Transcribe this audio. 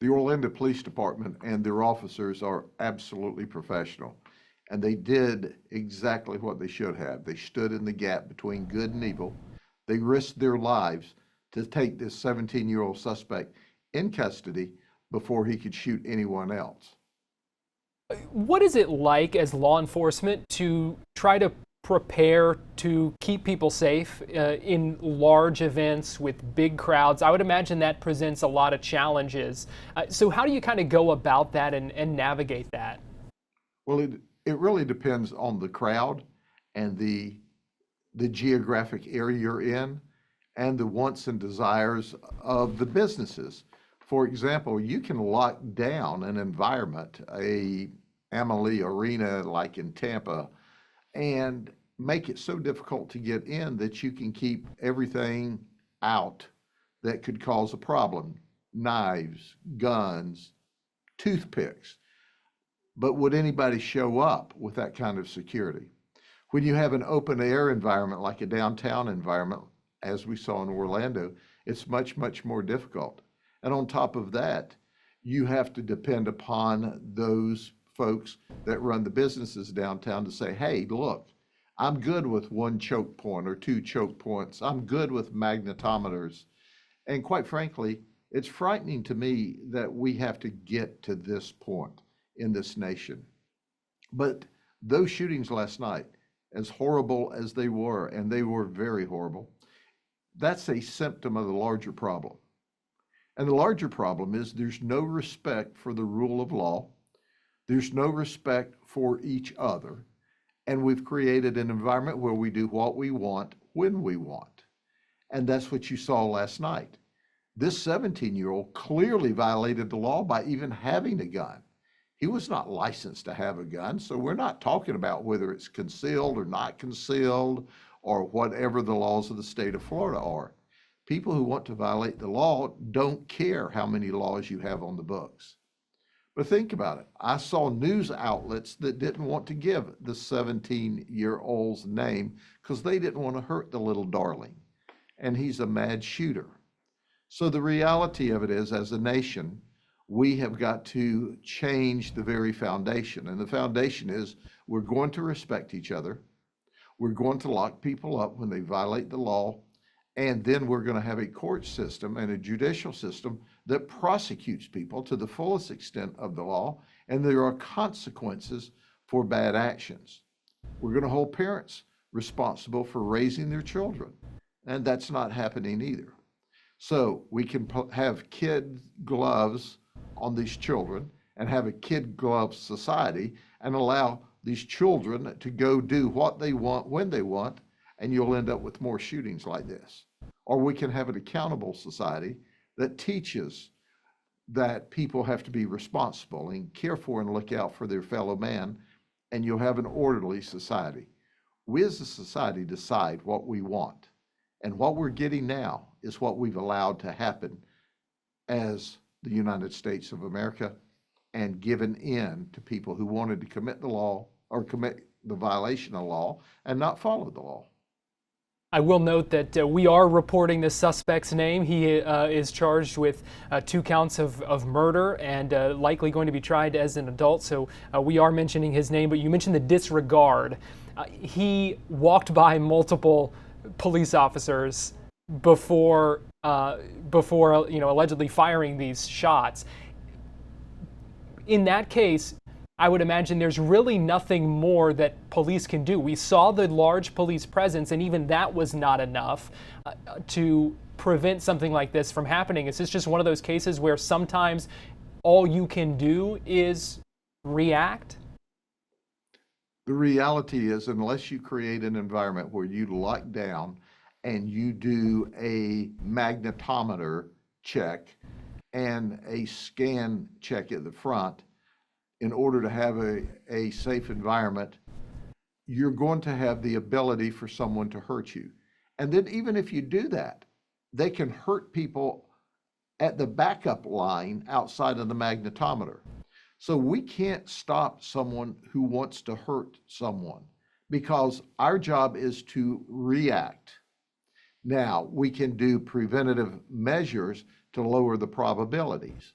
The Orlando Police Department and their officers are absolutely professional. And they did exactly what they should have. They stood in the gap between good and evil. They risked their lives to take this 17-year-old suspect in custody before he could shoot anyone else. What is it like as law enforcement to try to prepare to keep people safe in large events with big crowds? I would imagine that presents a lot of challenges. So how do you kind of go about that and navigate that? Well, it really depends on the crowd and the geographic area you're in and the wants and desires of the businesses. For example, you can lock down an environment, a Amalie Arena like in Tampa, and make it so difficult to get in that you can keep everything out that could cause a problem. Knives, guns, toothpicks. But would anybody show up with that kind of security? When you have an open air environment like a downtown environment, as we saw in Orlando, it's much, much more difficult. And on top of that, you have to depend upon those folks that run the businesses downtown to say, hey, look, I'm good with one choke point or two choke points. I'm good with magnetometers. And quite frankly, it's frightening to me that we have to get to this point in this nation. But those shootings last night, as horrible as they were, and they were very horrible, that's a symptom of the larger problem. And the larger problem is there's no respect for the rule of law. There's no respect for each other. And we've created an environment where we do what we want when we want. And that's what you saw last night. This 17-year-old clearly violated the law by even having a gun. He was not licensed to have a gun, so we're not talking about whether it's concealed or not concealed or whatever the laws of the state of Florida are. People who want to violate the law don't care how many laws you have on the books. But think about it. I saw news outlets that didn't want to give the 17-year-old's name because they didn't want to hurt the little darling. And he's a mad shooter. So the reality of it is, as a nation, we have got to change the very foundation. And the foundation is we're going to respect each other. We're going to lock people up when they violate the law. And then we're going to have a court system and a judicial system that prosecutes people to the fullest extent of the law. And there are consequences for bad actions. We're going to hold parents responsible for raising their children. And that's not happening either. So we can have kid gloves on these children and have a kid glove society and allow these children to go do what they want when they want, and you'll end up with more shootings like this. Or we can have an accountable society that teaches that people have to be responsible and care for and look out for their fellow man, and you'll have an orderly society. We as a society decide what we want, and what we're getting now is what we've allowed to happen as the United States of America, and given in to people who wanted to commit the law or commit the violation of law and not follow the law. I will note that we are reporting the suspect's name. He is charged with 2 counts of murder and likely going to be tried as an adult. So we are mentioning his name, but you mentioned the disregard. He walked by multiple police officers before allegedly firing these shots. In that case, I would imagine there's really nothing more that police can do. We saw the large police presence, and even that was not enough to prevent something like this from happening. Is this just one of those cases where sometimes all you can do is react? The reality is, unless you create an environment where you lock down and you do a magnetometer check and a scan check at the front, in order to have a safe environment, you're going to have the ability for someone to hurt you. And then even if you do that, they can hurt people at the backup line outside of the magnetometer. So we can't stop someone who wants to hurt someone because our job is to react. Now, we can do preventative measures to lower the probabilities.